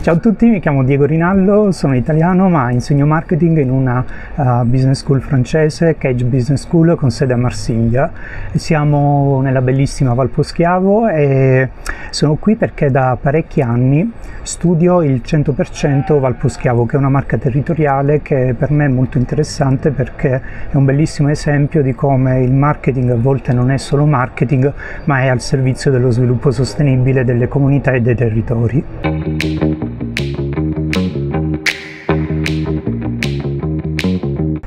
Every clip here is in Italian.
Ciao a tutti, mi chiamo Diego Rinaldo, sono italiano ma insegno marketing in una business school francese, Cage Business School, con sede a Marsiglia. Siamo nella bellissima Val Poschiavo e sono qui perché da parecchi anni studio il 100% Val Poschiavo, che è una marca territoriale che per me è molto interessante perché è un bellissimo esempio di come il marketing a volte non è solo marketing, ma è al servizio dello sviluppo sostenibile delle comunità e dei territori.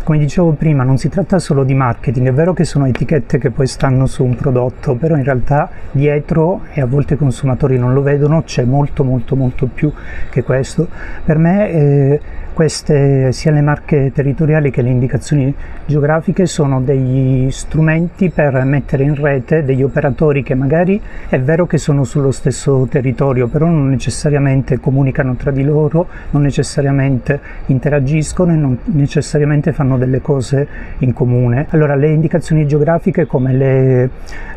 Come dicevo prima, non si tratta solo di marketing, è vero che sono etichette che poi stanno su un prodotto, però in realtà dietro, e a volte i consumatori non lo vedono, c'è molto più che questo. Per me queste, sia le marche territoriali che le indicazioni geografiche, sono degli strumenti per mettere in rete degli operatori che magari è vero che sono sullo stesso territorio, però non necessariamente comunicano tra di loro, non necessariamente interagiscono e non necessariamente fanno delle cose in comune. Allora, le indicazioni geografiche, come le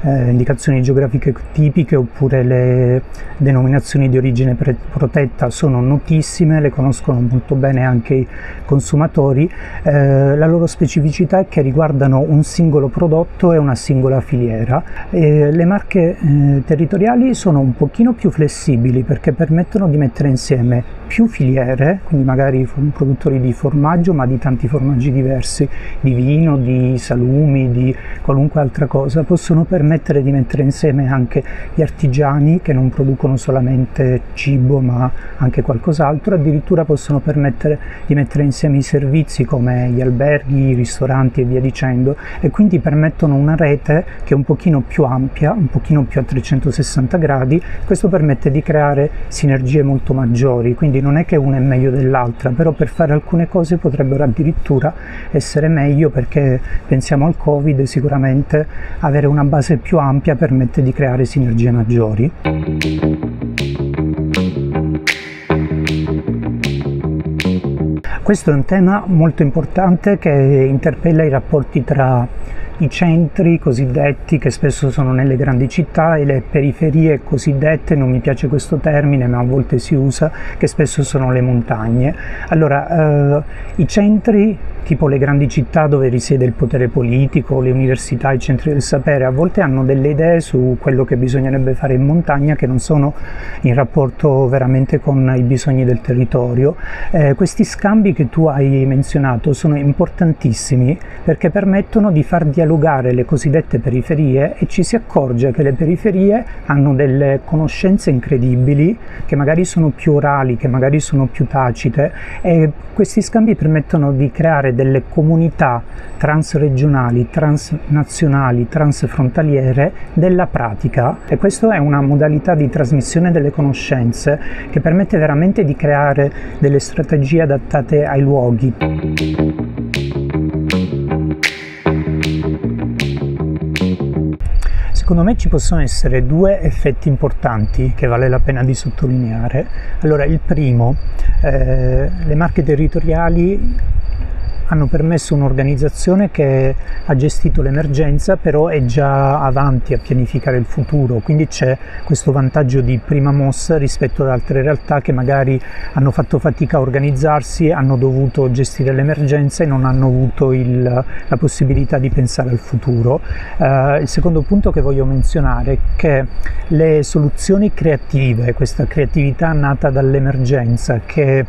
indicazioni geografiche tipiche oppure le denominazioni di origine protetta, sono notissime, le conoscono molto bene anche i consumatori. La loro specificità è che riguardano un singolo prodotto e una singola filiera. Le marche territoriali sono un pochino più flessibili perché permettono di mettere insieme più filiere, quindi magari produttori di formaggio, ma di tanti formaggi diversi, di vino, di salumi, di qualunque altra cosa, possono permettere di mettere insieme anche gli artigiani che non producono solamente cibo ma anche qualcos'altro, addirittura possono permettere di mettere insieme i servizi come gli alberghi, i ristoranti e via dicendo, e quindi permettono una rete che è un pochino più ampia, un pochino più a 360 gradi. Questo permette di creare sinergie molto maggiori, quindi non è che una è meglio dell'altra, però per fare alcune cose potrebbero addirittura essere meglio, perché pensiamo al Covid, sicuramente avere una base più ampia permette di creare sinergie maggiori. Questo è un tema molto importante che interpella i rapporti tra i centri cosiddetti, che spesso sono nelle grandi città, e le periferie cosiddette, non mi piace questo termine ma a volte si usa, che spesso sono le montagne. Allora, i centri, tipo le grandi città dove risiede il potere politico, le università, i centri del sapere, a volte hanno delle idee su quello che bisognerebbe fare in montagna che non sono in rapporto veramente con i bisogni del territorio. Questi scambi che tu hai menzionato sono importantissimi perché permettono di far dialogare le cosiddette periferie, e ci si accorge che le periferie hanno delle conoscenze incredibili, che magari sono più orali, che magari sono più tacite, e questi scambi permettono di creare delle comunità transregionali, transnazionali, transfrontaliere della pratica, e questa è una modalità di trasmissione delle conoscenze che permette veramente di creare delle strategie adattate ai luoghi. Secondo me ci possono essere due effetti importanti che vale la pena di sottolineare. Allora, il primo, le marche territoriali hanno permesso un'organizzazione che ha gestito l'emergenza, però è già avanti a pianificare il futuro, quindi c'è questo vantaggio di prima mossa rispetto ad altre realtà che magari hanno fatto fatica a organizzarsi, hanno dovuto gestire l'emergenza e non hanno avuto la possibilità di pensare al futuro. Il secondo punto che voglio menzionare è che le soluzioni creative, questa creatività nata dall'emergenza che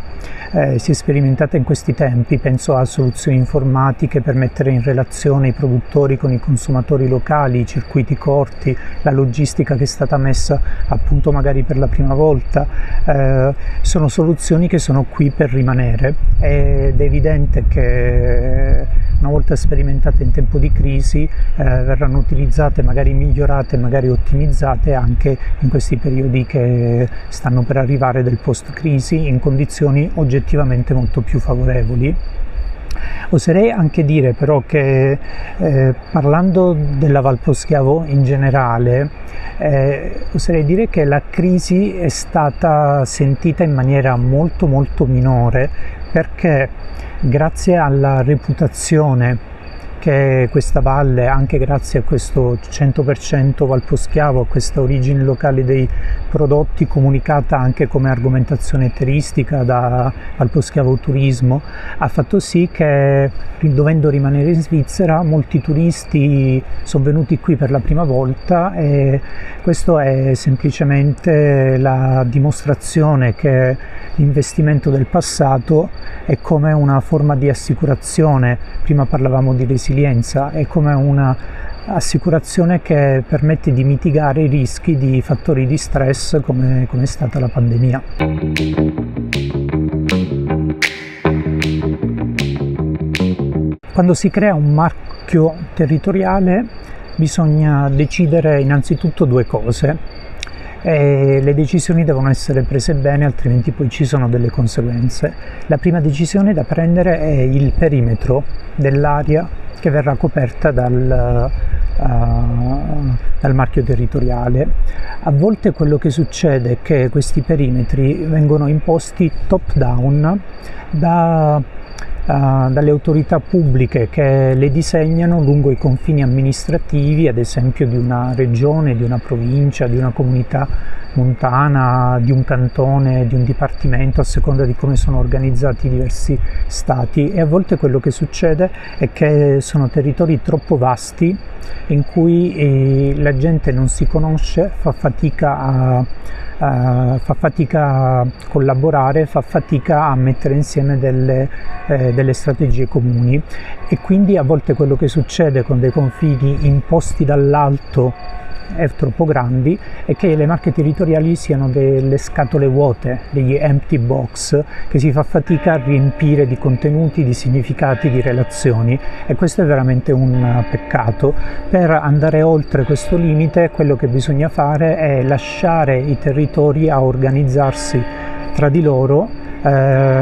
si è sperimentata in questi tempi, penso a soluzioni informatiche per mettere in relazione i produttori con i consumatori locali, i circuiti corti, la logistica che è stata messa a punto magari per la prima volta, sono soluzioni che sono qui per rimanere, ed è evidente che una volta sperimentate in tempo di crisi verranno utilizzate, magari migliorate, magari ottimizzate anche in questi periodi che stanno per arrivare del post-crisi in condizioni oggettivamente molto più favorevoli. Oserei anche dire però che parlando della Val Poschiavo in generale, oserei dire che la crisi è stata sentita in maniera molto minore, perché grazie alla reputazione che questa valle, anche grazie a questo 100% Valposchiavo, a questa origine locale dei prodotti comunicata anche come argomentazione turistica da Valposchiavo Turismo, ha fatto sì che, dovendo rimanere in Svizzera, molti turisti sono venuti qui per la prima volta, e questo è semplicemente la dimostrazione che l'investimento del passato è come una forma di assicurazione. Prima parlavamo di resilienza, è come una assicurazione che permette di mitigare i rischi di fattori di stress come è stata la pandemia. Quando si crea un marchio territoriale bisogna decidere innanzitutto due cose. Le decisioni devono essere prese bene, altrimenti poi ci sono delle conseguenze. La prima decisione da prendere è il perimetro dell'area che verrà coperta dal marchio territoriale. A volte quello che succede è che questi perimetri vengono imposti top down dalle autorità pubbliche che le disegnano lungo i confini amministrativi, ad esempio di una regione, di una provincia, di una comunità montana, di un cantone, di un dipartimento, a seconda di come sono organizzati i diversi stati. E a volte quello che succede è che sono territori troppo vasti in cui la gente non si conosce, fa fatica a collaborare, fa fatica a mettere insieme delle strategie comuni, e quindi a volte quello che succede con dei confini imposti dall'alto è troppo grandi è che le marche territoriali siano delle scatole vuote, degli empty box che si fa fatica a riempire di contenuti, di significati, di relazioni, e questo è veramente un peccato. Per andare oltre questo limite quello che bisogna fare è lasciare i territori a organizzarsi tra di loro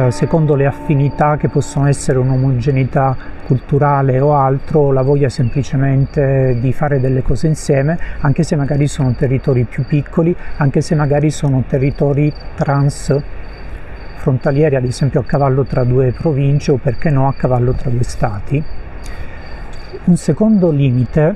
secondo le affinità che possono essere un'omogeneità culturale o altro, la voglia semplicemente di fare delle cose insieme, anche se magari sono territori più piccoli, anche se magari sono territori transfrontalieri, ad esempio a cavallo tra due province o perché no a cavallo tra due stati. Un secondo limite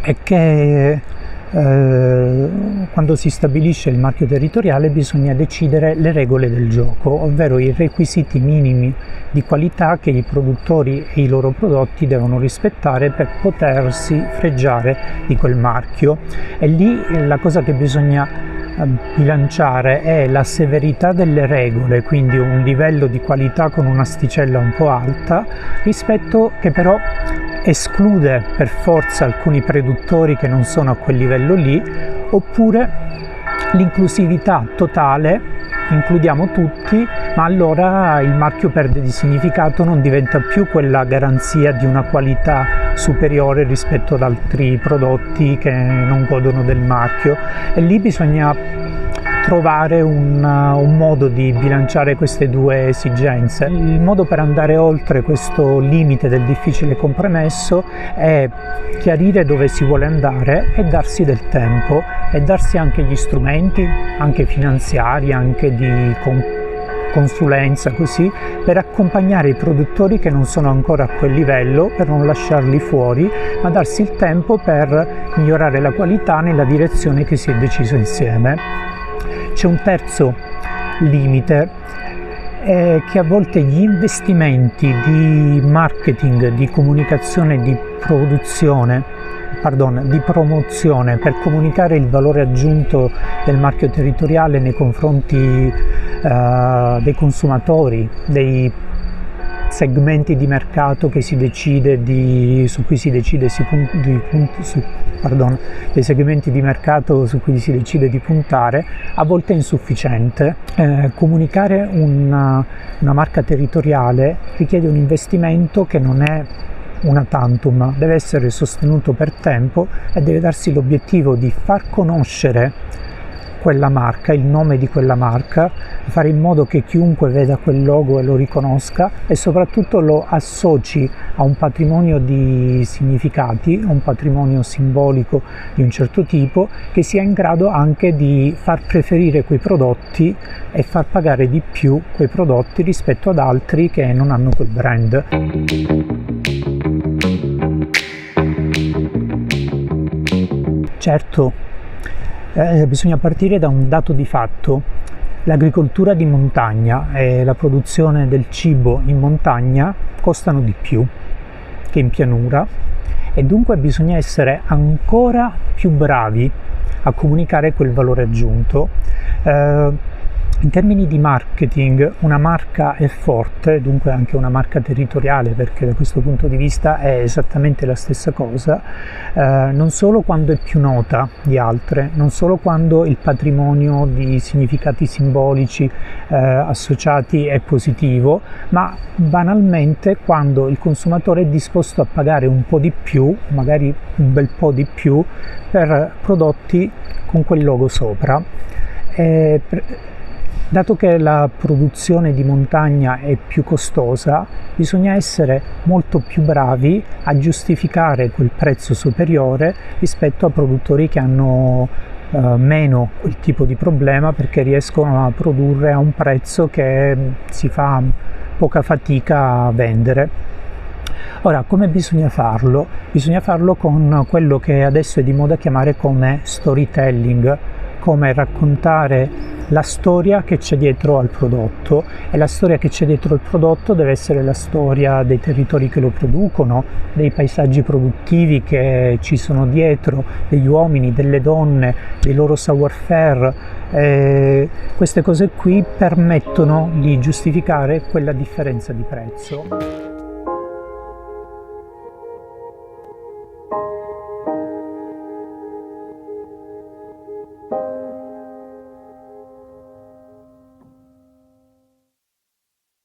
è che quando si stabilisce il marchio territoriale bisogna decidere le regole del gioco, ovvero i requisiti minimi di qualità che i produttori e i loro prodotti devono rispettare per potersi fregiare di quel marchio. E lì la cosa che bisogna bilanciare è la severità delle regole, quindi un livello di qualità con un'asticella un po' alta, rispetto che però esclude per forza alcuni produttori che non sono a quel livello lì, oppure l'inclusività totale, includiamo tutti, ma allora il marchio perde di significato, non diventa più quella garanzia di una qualità superiore rispetto ad altri prodotti che non godono del marchio, e lì bisogna trovare un modo di bilanciare queste due esigenze. Il modo per andare oltre questo limite del difficile compromesso è chiarire dove si vuole andare e darsi del tempo, e darsi anche gli strumenti, anche finanziari, anche di consulenza, così, per accompagnare i produttori che non sono ancora a quel livello, per non lasciarli fuori, ma darsi il tempo per migliorare la qualità nella direzione che si è deciso insieme. C'è un terzo limite, è che a volte gli investimenti di marketing, di comunicazione, di promozione per comunicare il valore aggiunto del marchio territoriale nei confronti dei consumatori, dei segmenti di mercato che dei segmenti di mercato su cui si decide di puntare, a volte è insufficiente. Comunicare una marca territoriale richiede un investimento che non è una tantum, deve essere sostenuto per tempo e deve darsi l'obiettivo di far conoscere quella marca, il nome di quella marca, fare in modo che chiunque veda quel logo e lo riconosca, e soprattutto lo associ a un patrimonio di significati, un patrimonio simbolico di un certo tipo, che sia in grado anche di far preferire quei prodotti e far pagare di più quei prodotti rispetto ad altri che non hanno quel brand. Certo, bisogna partire da un dato di fatto. L'agricoltura di montagna e la produzione del cibo in montagna costano di più che in pianura e dunque bisogna essere ancora più bravi a comunicare quel valore aggiunto. In termini di marketing, una marca è forte, dunque anche una marca territoriale, perché da questo punto di vista è esattamente la stessa cosa, non solo quando è più nota di altre, non solo quando il patrimonio di significati simbolici associati è positivo, ma banalmente quando il consumatore è disposto a pagare un po' di più, magari un bel po' di più, per prodotti con quel logo sopra. Dato che la produzione di montagna è più costosa, bisogna essere molto più bravi a giustificare quel prezzo superiore rispetto a produttori che hanno meno quel tipo di problema, perché riescono a produrre a un prezzo che si fa poca fatica a vendere. Ora, come bisogna farlo? Bisogna farlo con quello che adesso è di moda chiamare come storytelling, come raccontare la storia che c'è dietro al prodotto, e la storia che c'è dietro al prodotto deve essere la storia dei territori che lo producono, dei paesaggi produttivi che ci sono dietro, degli uomini, delle donne, dei loro savoir-faire. Queste cose qui permettono di giustificare quella differenza di prezzo.